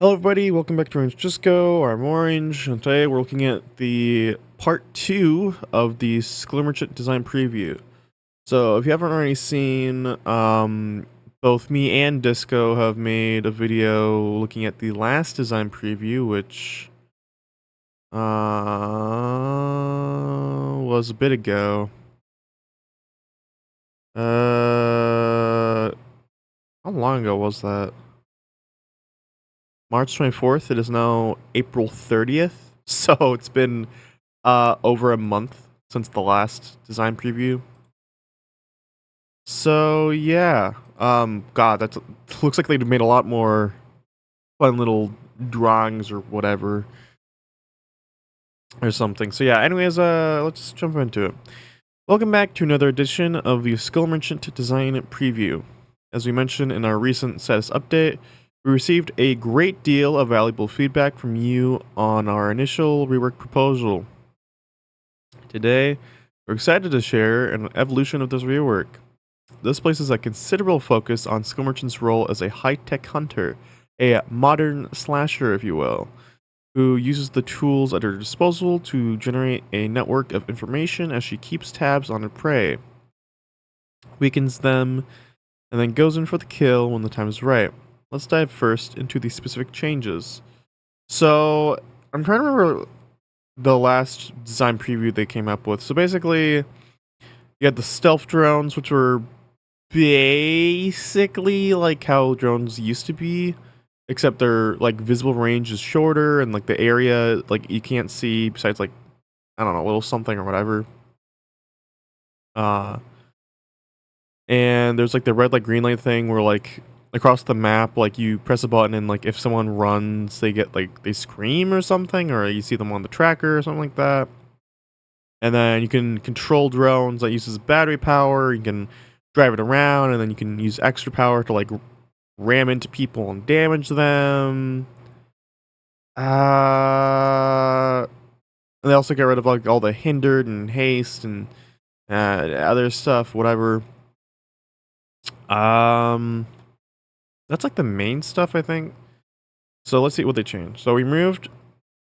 Hello everybody, welcome back to Orange Disco. I'm Orange, and today we're looking at the part 2 of the Skill Merchant design preview. So if you haven't already seen, both me and Disco have made a video looking at the last design preview, which was a bit ago. How long ago was that? March 24th. It is now April 30th. So it's been over a month since the last design preview. So yeah, God, that looks like they made a lot more fun little drawings or whatever or something. So yeah, anyways, let's jump into it. Welcome back to another edition of the Skill Merchant design preview. As we mentioned in our recent status update, we received a great deal of valuable feedback from you on our initial rework proposal. Today, we're excited to share an evolution of this rework. This places a considerable focus on Skill Merchant's role as a high-tech hunter, a modern slasher, if you will, who uses the tools at her disposal to generate a network of information as she keeps tabs on her prey, weakens them, and then goes in for the kill when the time is right. Let's dive first into the specific changes. So, I'm trying to remember the last design preview they came up with. So basically, you had the stealth drones, which were basically like how drones used to be, except their like visible range is shorter and like the area like you can't see besides like I don't know, a little something or whatever. Uh and there's like the red light green light thing where like across the map like you press a button and like if someone runs they get like they scream or something, or you see them on the tracker or something like that. And then you can control drones that uses battery power. You can drive it around, and then you can use extra power to like ram into people and damage them. And they also get rid of like all the hindered and haste and other stuff, whatever. Um, that's like the main stuff, I think. So let's see what they changed. So we removed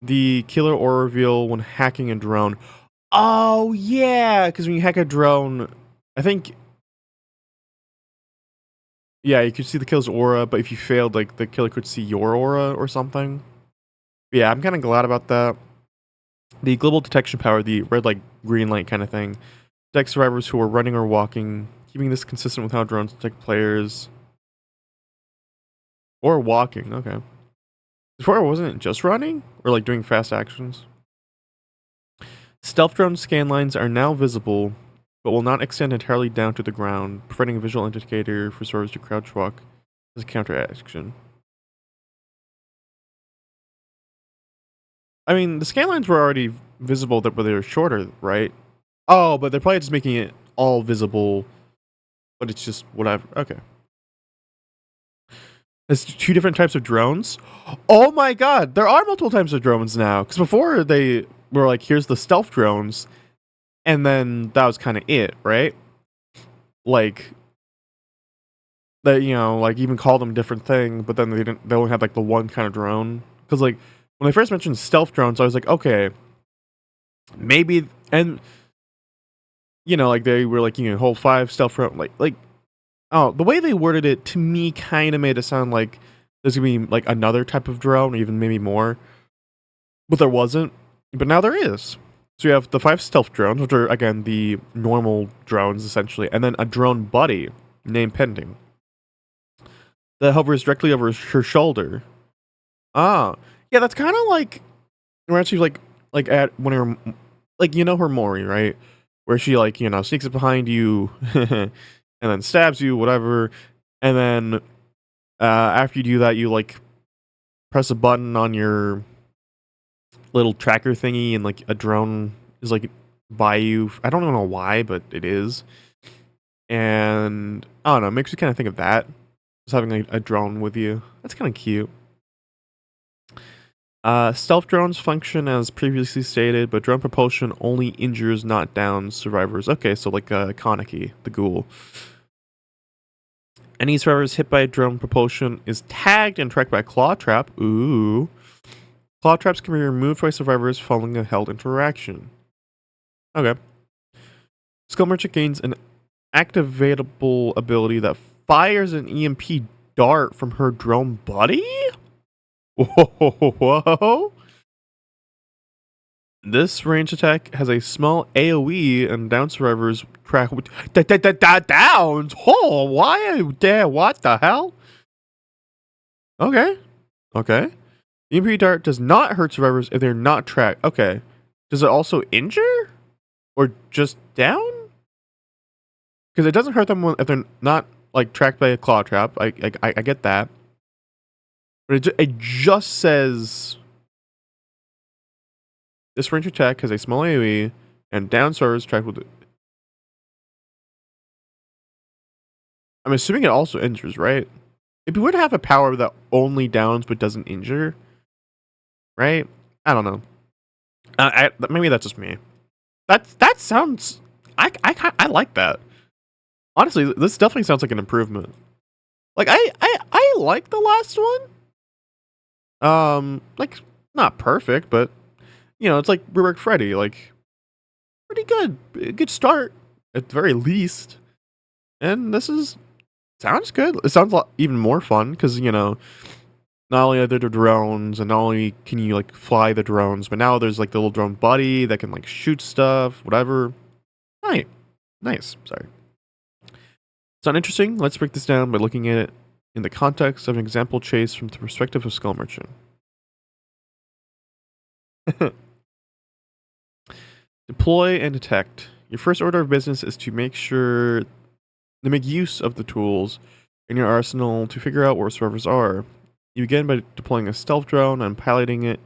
the killer aura reveal when hacking a drone. Oh yeah, because when you hack a drone, I think yeah, you could see the killer's aura, but if you failed, like the killer could see your aura or something. But yeah, I'm kind of glad about that. The global detection power, the red light, green light kind of thing, detects survivors who are running or walking, keeping this consistent with how drones detect players. Or walking, okay. Before, wasn't it just running? Or like doing fast actions? Stealth drone scan lines are now visible, but will not extend entirely down to the ground, providing a visual indicator for survivors to crouch walk as a counter action. I mean, the scan lines were already visible, but they were shorter, right? Oh, but they're probably just making it all visible, but it's just whatever. Okay. There's two different types of drones. Oh my god, there are multiple types of drones now. Because before they were like, here's the stealth drones, and then that was kind of it, right? Like that, you know, like even call them different thing, but then they didn't. They only had like the one kind of drone. Because like when they first mentioned stealth drones, I was like, okay, maybe, and you know, like they were like, you know, hold 5 stealth drone, like oh, the way they worded it to me kind of made it sound like there's gonna be like another type of drone, or even maybe more, but there wasn't. But now there is. So you have the 5 stealth drones, which are again the normal drones essentially, and then a drone buddy named Pending that hovers directly over her shoulder. Ah, yeah, that's kind of like we're actually like at when you're like you know her Mori, right? Where she like you know sneaks up behind you and then stabs you, whatever, and then after you do that, you like press a button on your little tracker thingy, and like a drone is like by you. I don't know why, but it is, and I don't know. It makes me kind of think of that. Just having a drone with you. That's kind of cute. Stealth drones function as previously stated, but drone propulsion only injures, not downs survivors. Okay, so like Kaneki, the ghoul. Any survivors hit by a drone propulsion is tagged and tracked by a claw trap. Ooh. Claw traps can be removed by survivors following a held interaction. Okay. Skull Merchant gains an activatable ability that fires an EMP dart from her drone buddy? Whoa. This range attack has a small AoE and down survivors track with downs. Oh, why? What the hell? Okay. EMP dart does not hurt survivors if they're not tracked. Okay. Does it also injure? Or just down? Because it doesn't hurt them if they're not like tracked by a claw trap. I get that. But it just says this range attack has a small AoE and down survivors tracked with it. I'm assuming it also injures, right? If you would have a power that only downs but doesn't injure, right? I don't know. Maybe that's just me. That sounds. I like that. Honestly, this definitely sounds like an improvement. Like I like the last one. Like not perfect, but you know, it's like Reworked Freddy. Like pretty good. A good start at the very least. And this sounds good. It sounds even more fun because you know, not only are there the drones, and not only can you like fly the drones, but now there's like the little drone buddy that can like shoot stuff, whatever. Nice. Sorry. Sound interesting? Let's break this down by looking at it in the context of an example chase from the perspective of Skull Merchant. Deploy and detect. Your first order of business is to make use of the tools in your arsenal to figure out where survivors are. You begin by deploying a stealth drone and piloting it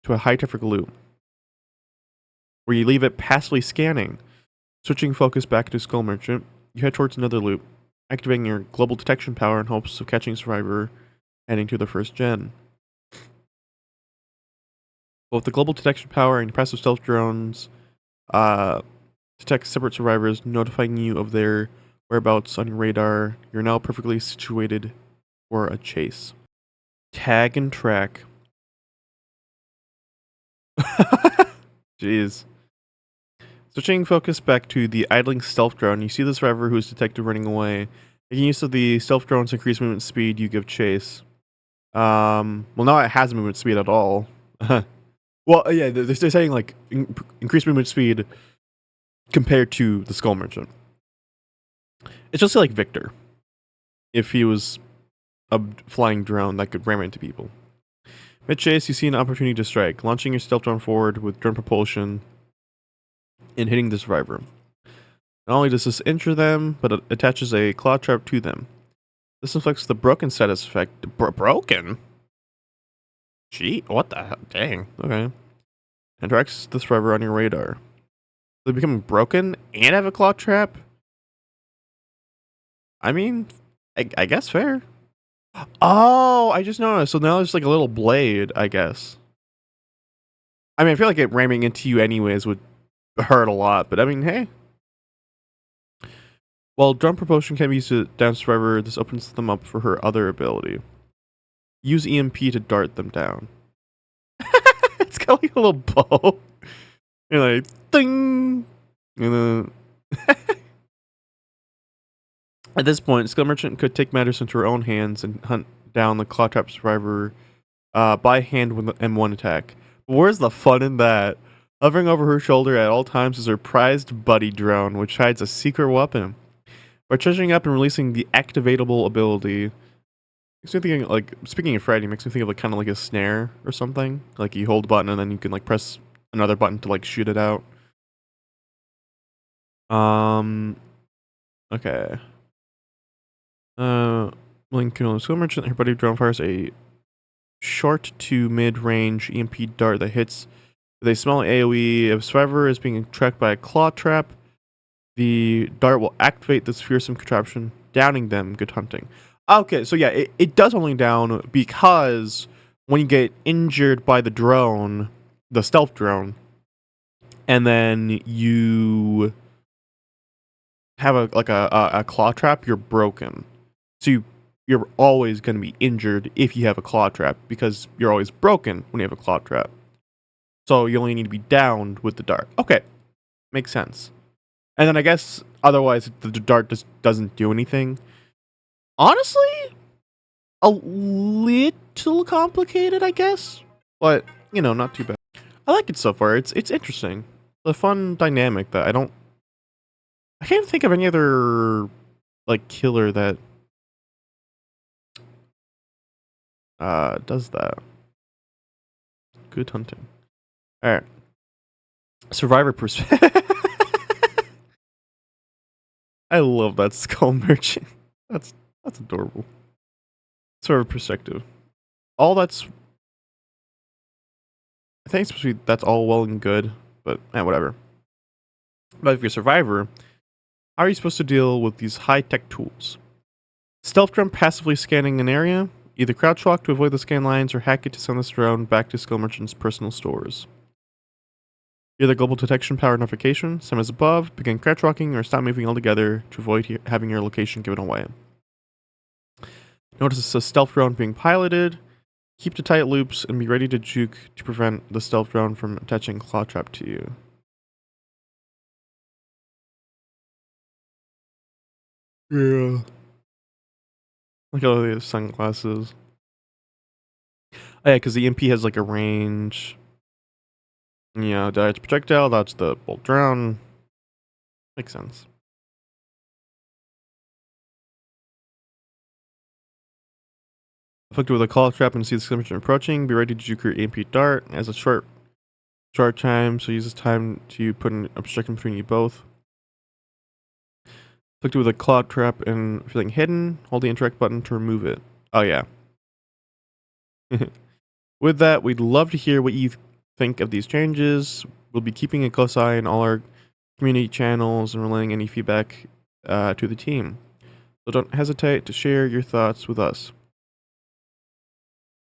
to a high-traffic loop, where you leave it passively scanning. Switching focus back to Skull Merchant, you head towards another loop, activating your global detection power in hopes of catching a survivor heading to the first gen. Both the global detection power and passive stealth drones detect separate survivors, notifying you of their whereabouts on your radar. You're now perfectly situated for a chase. Tag and track. Jeez. Switching focus back to the idling stealth drone, you see the survivor who is detected running away. Making use of the stealth drone's increased movement speed, you give chase. Well, now it has movement speed at all. Well, yeah, they're saying like increased movement speed compared to the Skull Merchant. It's just like Victor, if he was a flying drone that could ram into people. Mid chase, you see an opportunity to strike, launching your stealth drone forward with drone propulsion and hitting the survivor. Not only does this injure them, but it attaches a claw trap to them. This inflicts the broken status effect. Broken? Gee, what the hell? Dang. Okay. And directs the survivor on your radar. They become broken and have a claw trap? I mean, I guess fair. Oh, I just noticed. So now there's like a little blade, I guess. I mean, I feel like it ramming into you anyways would hurt a lot, but I mean, hey. While drone propulsion can be used to down survivor, this opens them up for her other ability. Use EMP to dart them down. It's got like a little bow. You're like, ding! And then... At this point, Skull Merchant could take matters into her own hands and hunt down the claw trap survivor by hand with the M1 attack. But where's the fun in that? Hovering over her shoulder at all times is her prized buddy drone, which hides a secret weapon. By charging up and releasing the activatable ability, makes me think like, speaking of Freddy, makes me think of like kind of like a snare or something. Like you hold a button and then you can like press another button to like shoot it out. Okay. Lincoln Skull Merchant, her buddy drone fires a short to mid-range EMP dart that hits with a small AoE. If survivor is being tracked by a claw trap, the dart will activate this fearsome contraption, downing them. Good hunting. Okay, so yeah, it does only down because when you get injured by the drone, the stealth drone, and then you have a claw trap, you're broken. So you're always going to be injured if you have a claw trap because you're always broken when you have a claw trap. So you only need to be downed with the dart. Okay, makes sense. And then I guess otherwise the dart just doesn't do anything. Honestly, a little complicated, I guess, but not too bad. I like it so far. It's interesting. A fun dynamic that I can't think of any other like killer that does that. Good hunting. All right. Survivor perspective. I love that skull merchant. That's adorable. Survivor perspective. All that's I think it's supposed to be that's all well and good, but whatever. But if you're a survivor, how are you supposed to deal with these high-tech tools? Stealth drone passively scanning an area. Either crouch walk to avoid the scan lines or hack it to send this drone back to Skull Merchant's personal stores. Either global detection power notification, same as above, begin crouch walking or stop moving altogether to avoid having your location given away. Notice a stealth drone being piloted. Keep to tight loops and be ready to juke to prevent the stealth drone from attaching claw trap to you. Yeah. Look at all these sunglasses. Oh yeah, because the MP has like a range. Yeah, dodge projectile, dodge the bolt drown. Makes sense. Afflicted with a claw trap and see the skirmisher approaching, be ready to juke your MP dart. As a short time, so use this time to put an obstruction between you both. Afflicted with a claw trap and feeling hidden, hold the interact button to remove it. Oh yeah. With that, we'd love to hear what you think of these changes. We'll be keeping a close eye on all our community channels and relaying any feedback to the team. So don't hesitate to share your thoughts with us.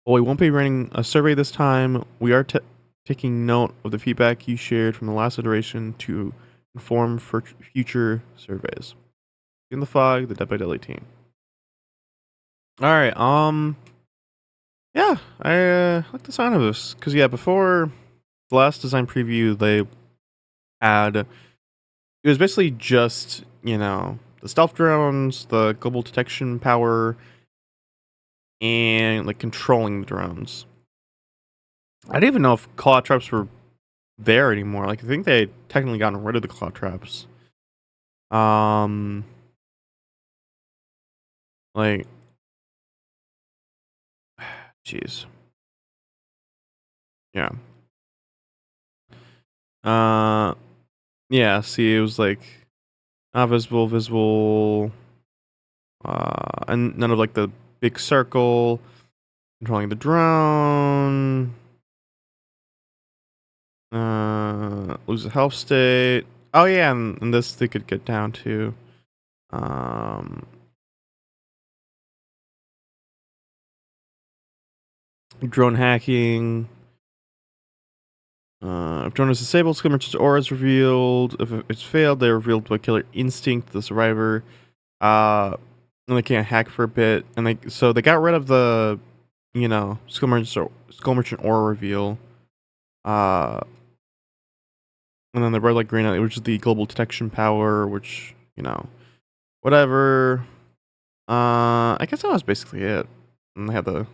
While we won't be running a survey this time, we are taking note of the feedback you shared from the last iteration to inform for future surveys. In the fog, the Dead by Daylight team. All right. Yeah, I like the sound of this because before the last design preview, they had it was basically just the stealth drones, the global detection power, and like controlling the drones. I didn't even know if claw traps were there anymore. Like I think they had technically gotten rid of the claw traps. Like, jeez. Yeah. Yeah. See, it was like not visible, visible, and none of like the big circle controlling the drone. Lose a health state. Oh yeah, and this they could get down to. Drone hacking. If drone is disabled, Skull Merchant's aura is revealed. If it's failed, they're revealed by Killer Instinct, the survivor. And they can't hack for a bit. And they got rid of the, Skull Merchant aura reveal. And then the red light, green light, which is the global detection power, which, whatever. I guess that was basically it. And they had the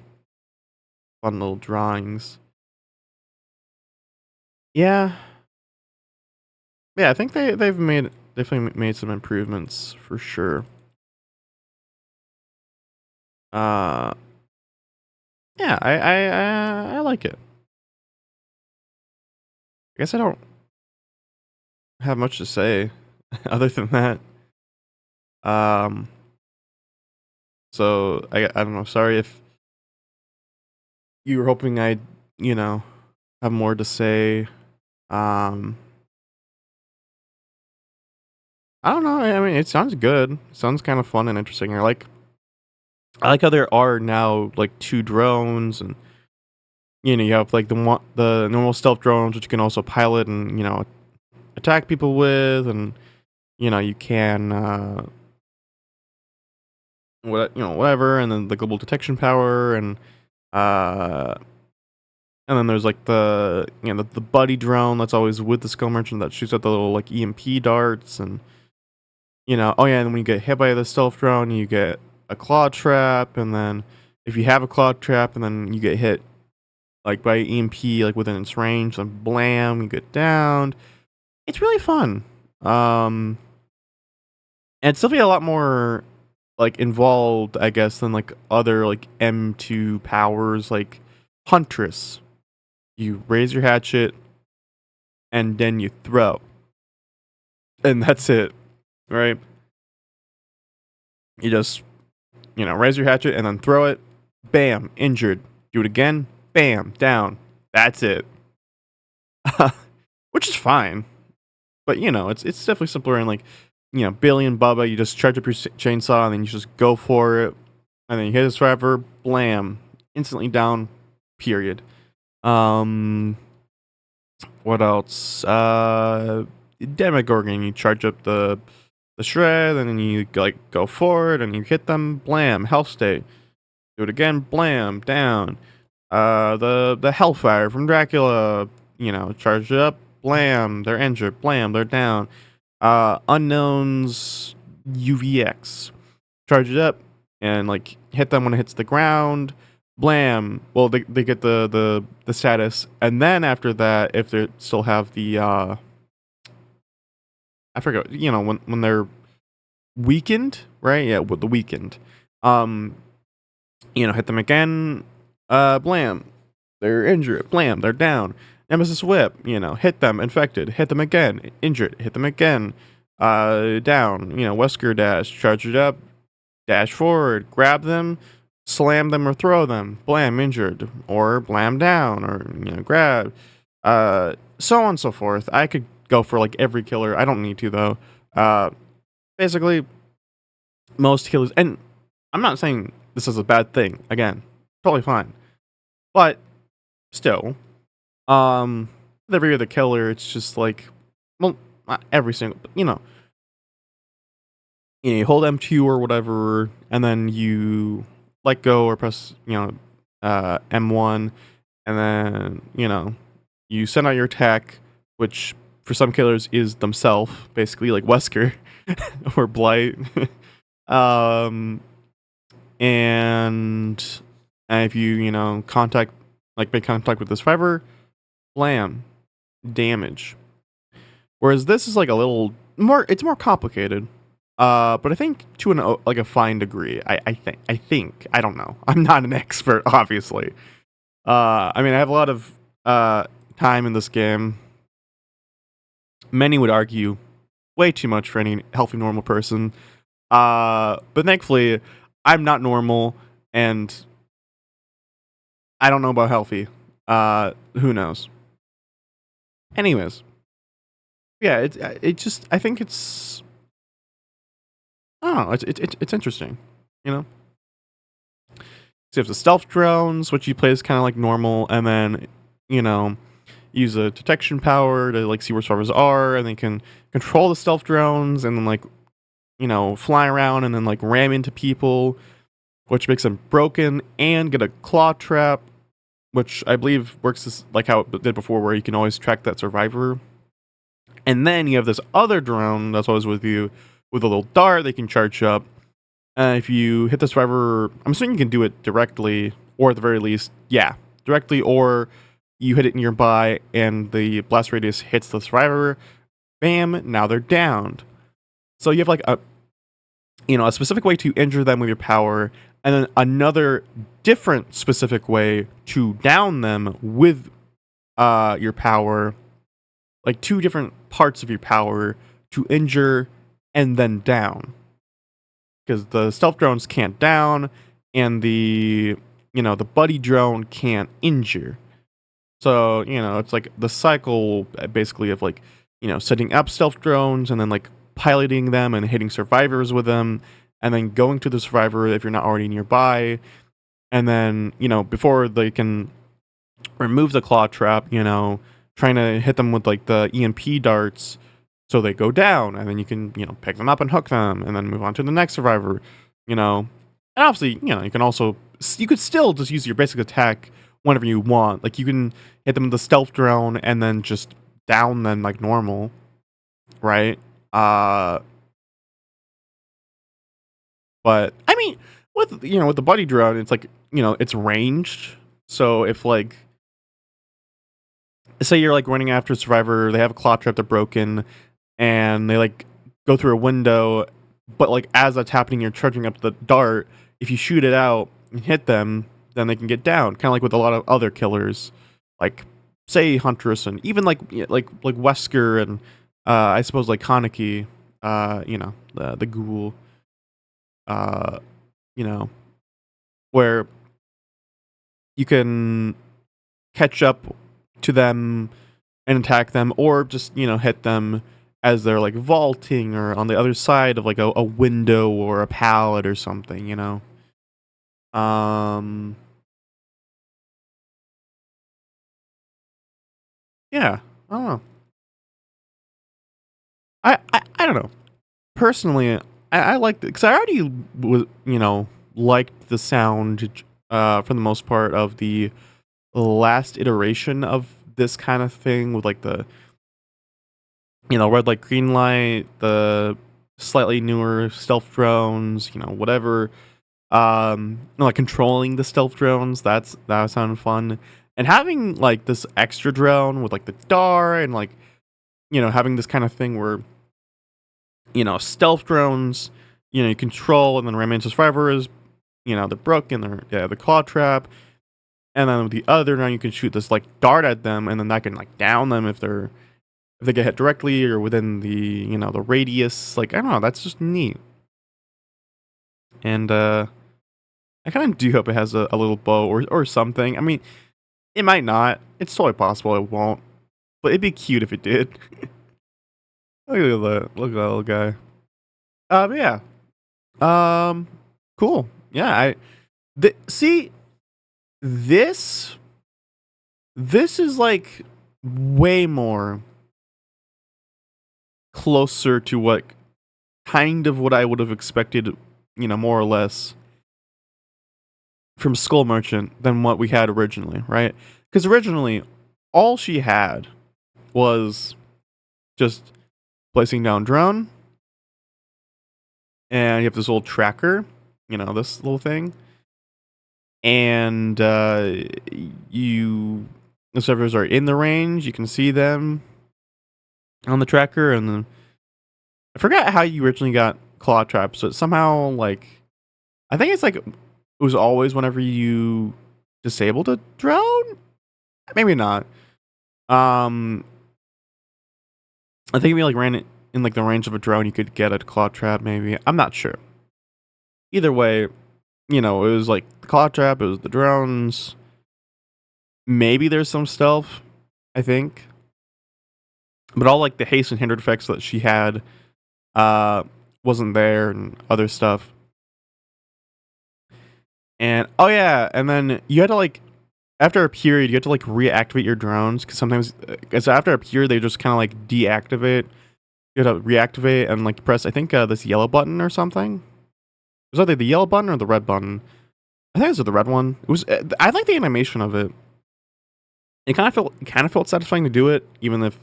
fun little drawings. Yeah. Yeah, I think they've definitely made some improvements for sure. Yeah, I like it. I guess I don't have much to say other than that. So I don't know. Sorry if you were hoping I'd have more to say. I don't know. I mean, it sounds good. It sounds kind of fun and interesting. I like how there are now like 2 drones, and you have like the normal stealth drones, which you can also pilot and attack people with, and you can whatever, and then the global detection power, uh, and then there's like the buddy drone that's always with the skill merchant that shoots at the little like EMP darts, and oh yeah, and when you get hit by the stealth drone, you get a claw trap, and then if you have a claw trap, and then you get hit like by EMP like within its range, then blam, you get downed. It's really fun. And it's definitely a lot more like involved, I guess, than like other like M2 powers like Huntress. You raise your hatchet and then you throw. And that's it. Right? You just, raise your hatchet and then throw it. Bam, injured. Do it again. Bam, down. That's it. Which is fine. But it's definitely simpler and like Billy and Bubba, you just charge up your chainsaw and then you just go for it, and then you hit his driver, blam, instantly down. Period. Um, what else? Demogorgon, you charge up the shred, and then you like go forward, and you hit them, blam, health state. Do it again, blam, down. The Hellfire from Dracula, charge it up, blam, they're injured, blam, they're down. Unknown's UVX. Charge it up and like hit them when it hits the ground. Blam. Well, they get the status, and then after that, if they still have the I forget. When they're weakened, right? Yeah, with the weakened. Hit them again. Blam. They're injured. Blam. They're down. Nemesis Whip, hit them, infected, hit them again, injured, hit them again, down, Wesker Dash, charge it up, dash forward, grab them, slam them or throw them, blam, injured, or blam down, or, grab, so on and so forth. I could go for like every killer. I don't need to though. Basically, most killers, and I'm not saying this is a bad thing, again, totally fine, but still, with every other killer, it's just like, well, not every single, but you hold M2 or whatever, and then you let go or press, M1, and then, you send out your attack, which for some killers is themselves, basically, like Wesker or Blight. um, and if you, make contact with the survivor, blam, damage. Whereas this is like a little more, it's more complicated. But I think to a fine degree. I think I don't know. I'm not an expert, obviously. I mean, I have a lot of time in this game. Many would argue way too much for any healthy normal person. But thankfully, I'm not normal, and I don't know about healthy. Who knows? Anyways, yeah, it just, I think it's, I don't know, it's interesting, you know. So you have the stealth drones, which you play as kind of like normal, and then use a detection power to like see where survivors are, and they can control the stealth drones, and then like fly around and then like ram into people, which makes them broken, and get a claw trap, which I believe works like how it did before, where you can always track that survivor. And then you have this other drone that's always with you with a little dart they can charge up. If you hit the survivor, I'm assuming you can do it directly, or at the very least, yeah, directly, or you hit it nearby and the blast radius hits the survivor. Bam, now they're downed. So you have like a specific way to injure them with your power, and then another different specific way to down them with your power, like two different parts of your power to injure and then down. Because the stealth drones can't down, and the buddy drone can't injure. So, it's like the cycle basically of like, setting up stealth drones and then like piloting them and hitting survivors with them, and then going to the survivor if you're not already nearby. And then, before they can remove the claw trap, trying to hit them with like the EMP darts so they go down, and then you can, pick them up and hook them and then move on to the next survivor, And obviously, you can also you could still just use your basic attack whenever you want. Like you can hit them with the stealth drone and then just down them like normal, right? Uh, but I mean, with the buddy drone, it's like it's ranged. So if like say you're like running after a survivor, they have a claw trap, they're broken, and they like go through a window, but like as that's happening, you're charging up the dart. If you shoot it out and hit them, then they can get down. Kind of like with a lot of other killers, like say Huntress and even like Wesker and I suppose like Kaneki, the ghoul, uh, you know, where you can catch up to them and attack them, or just hit them as they're like vaulting or on the other side of like a window or a pallet or something. Um, yeah, I don't know. I don't know. Personally, I liked it because I already was liked the sound for the most part of the last iteration of this kind of thing with like the red light, green light, the slightly newer stealth drones, whatever. Like controlling the stealth drones, that sounded fun. And having like this extra drone with like the DAR and like, having this kind of thing where, stealth drones, you control and then Rayman Survivor is, they're broken, they're the claw trap. And then with the other now you can shoot this like dart at them and then that can like down them if they get hit directly or within the the radius. Like I don't know, that's just neat. And I kind of do hope it has a little bow or something. I mean, it might not. It's totally possible it won't, but it'd be cute if it did. Look at that little guy. But yeah. Um, cool. Yeah. See this. This is like way more closer to what I would have expected, more or less from Skull Merchant than what we had originally, right? Because originally, all she had was just placing down drone, and you have this little tracker, this little thing, and the servers are in the range, you can see them on the tracker, and then I forgot how you originally got claw traps, so it's somehow like I think it's like it was always whenever you disabled a drone, maybe not. Um, I think if you like ran it in like the range of a drone, you could get a claw trap. Maybe I'm not sure. Either way, it was like the claw trap. It was the drones. Maybe there's some stealth. I think, but all like the haste and hindered effects that she had uh wasn't there and other stuff. And oh yeah, and then you had to like after a period you had to like reactivate your drones because sometimes because after a period they just kind of like deactivate. You had to reactivate and like press I think this yellow button or something. It was either the yellow button or the red button. I think it was the red one. It was I like the animation of it. It kind of felt satisfying to do it, even if it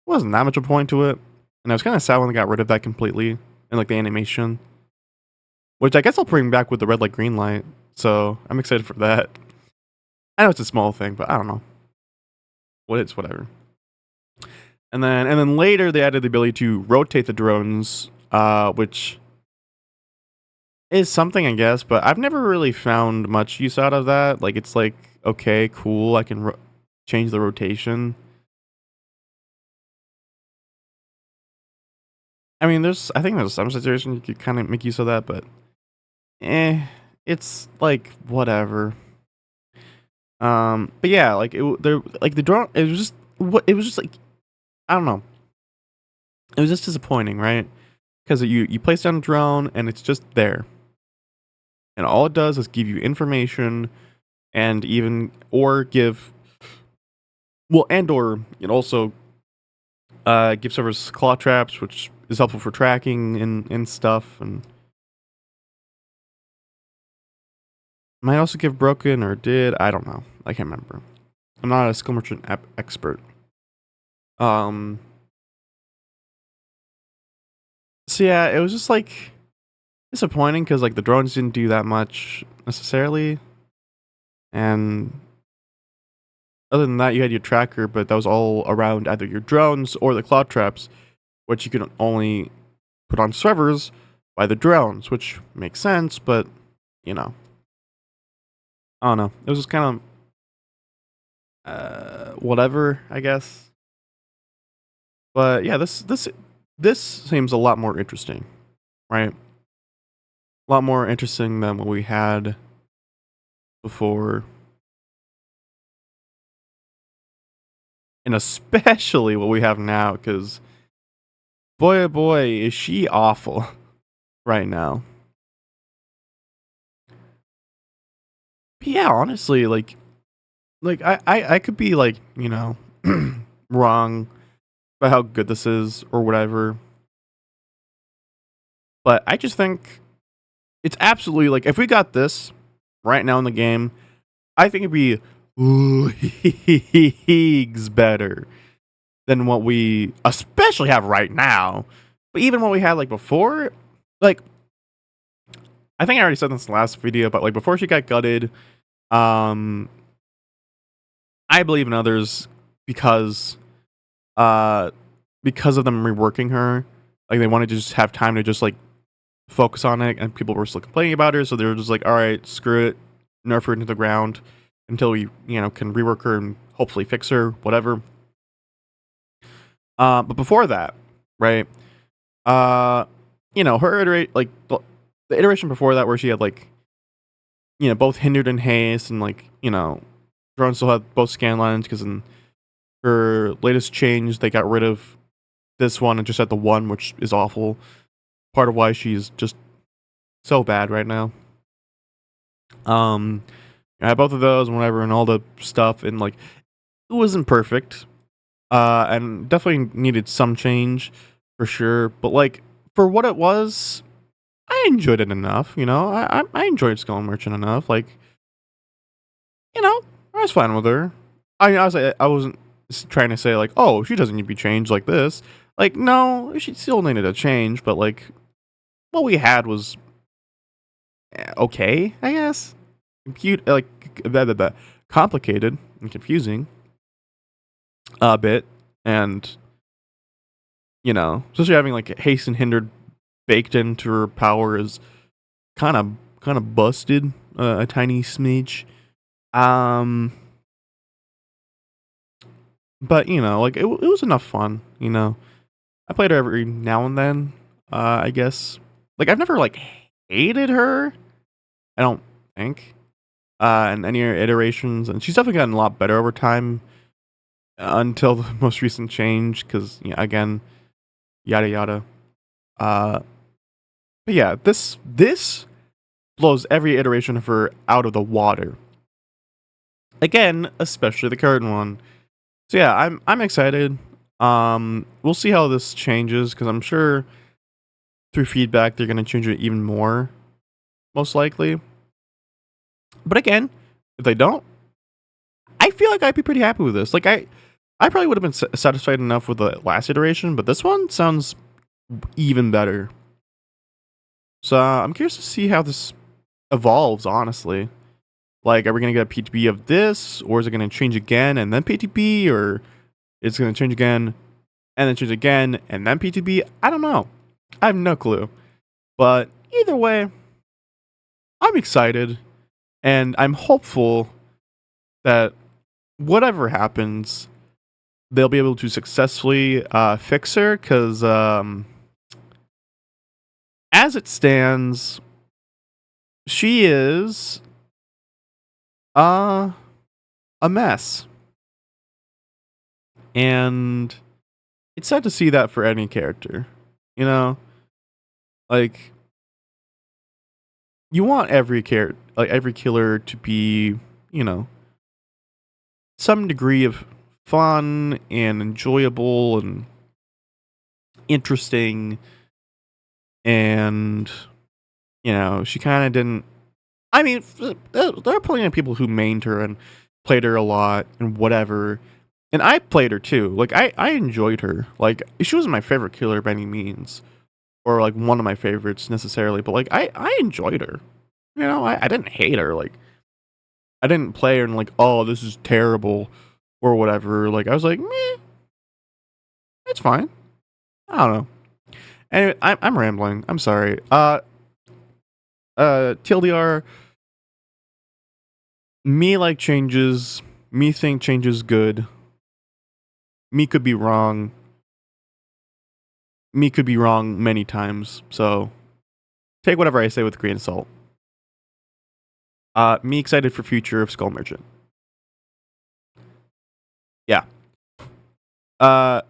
wasn't that much of a point to it. And I was kind of sad when they got rid of that completely and like the animation, which I guess I'll bring back with the red light, green light. So I'm excited for that. I know it's a small thing, but I don't know. Whatever. And then later they added the ability to rotate the drones, which is something I guess, but I've never really found much use out of that. Like it's like okay, cool, I can change the rotation. I mean, I think there's some situations you could kind of make use of that, but it's like whatever. But yeah, like there, like the drone, it was just like I don't know, it was just disappointing, right? Because you place down a drone and it's just there, and all it does is give you information, and even or give and or it also give servers claw traps, which is helpful for tracking and stuff, and Might also give broken or did. I don't know. I can't remember. I'm not a skill merchant expert. Um. So yeah, it was just like disappointing because like the drones didn't do that much necessarily, and other than that, you had your tracker, but that was all around either your drones or the cloud traps, which you can only put on servers by the drones, which makes sense, but you know, I don't know. It was just kind of whatever, I guess. But yeah, this seems a lot more interesting, right? A lot more interesting than what we had before, and especially what we have now. Because boy, oh boy, is she awful right now. But yeah, honestly, like I could be like wrong about how good this is or whatever, but I just think it's absolutely like if we got this right now in the game, I think it'd be leagues better than what we especially have right now. But even what we had like before, like I think I already said this in the last video, but like before she got gutted, um, I believe in others because uh because of them reworking her. Like they wanted to just have time to just like focus on it, and people were still complaining about her, so they were just like, all right, screw it, nerf her into the ground until we can rework her and hopefully fix her, whatever. But before that, right? Uh, her iterate like the iteration before that where she had like both hindered and haste, and like drone still had both scan lines because in her latest change they got rid of this one and just had the one, which is awful. Part of why she's just so bad right now. Um, I had both of those and whatever and all the stuff, and like it wasn't perfect. And definitely needed some change for sure. But like for what it was, I enjoyed it enough. I enjoyed Skull Merchant enough. Like I was fine with her. I wasn't trying to say like, oh, she doesn't need to be changed like this. Like no, she still needed a change, but like what we had was okay, I guess. Complicated and confusing a bit, and especially having like haste and hindered baked into her power is kind of busted a tiny smidge. Um, but like it was enough fun. I played her every now and then. I guess like I've never like hated her. I don't think in any iterations, and she's definitely gotten a lot better over time until the most recent change. Because again, yada yada. Uh, but yeah, this blows every iteration of her out of the water. Again, especially the current one. So yeah, I'm excited. We'll see how this changes because I'm sure through feedback they're gonna change it even more, most likely. But again, if they don't, I feel like I'd be pretty happy with this. Like I probably would have been satisfied enough with the last iteration, but this one sounds even better. So I'm curious to see how this evolves. Honestly, like, are we gonna get a PTB of this, or is it gonna change again and then PTB, or it's gonna change again and then change again and then PTB? I don't know. I have no clue. But either way, I'm excited and I'm hopeful that whatever happens, they'll be able to successfully fix her. Because as it stands, she is uh, a mess, and it's sad to see that for any character. You know, like you want every killer to be, you know, some degree of fun and enjoyable and interesting. And she kind of didn't I mean, there are plenty of people who mained her and played her a lot and whatever. And I played her too. Like I enjoyed her. Like she wasn't my favorite killer by any means, or like one of my favorites necessarily. But like I enjoyed her. You know, I didn't hate her. Like I didn't play her and like, oh, this is terrible or whatever. Like I was like, meh, it's fine. I don't know. Anyway, I'm rambling. I'm sorry. TLDR, me like changes. Me think change is good. Me could be wrong. Me could be wrong many times. So take whatever I say with a grain of salt. Me excited for future of Skull Merchant. Yeah. Uh,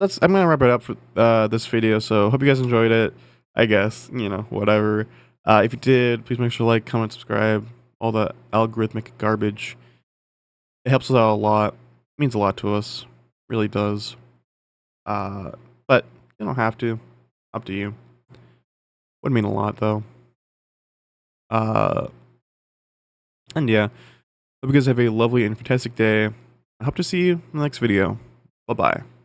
I'm gonna wrap it up for this video. So hope you guys enjoyed it. I guess whatever. If you did, please make sure to like, comment, subscribe. All the algorithmic garbage. It helps us out a lot. It means a lot to us. Really does. But you don't have to. Up to you. Would mean a lot though. Uh, and yeah. Hope you guys have a lovely and fantastic day. I hope to see you in the next video. Bye bye.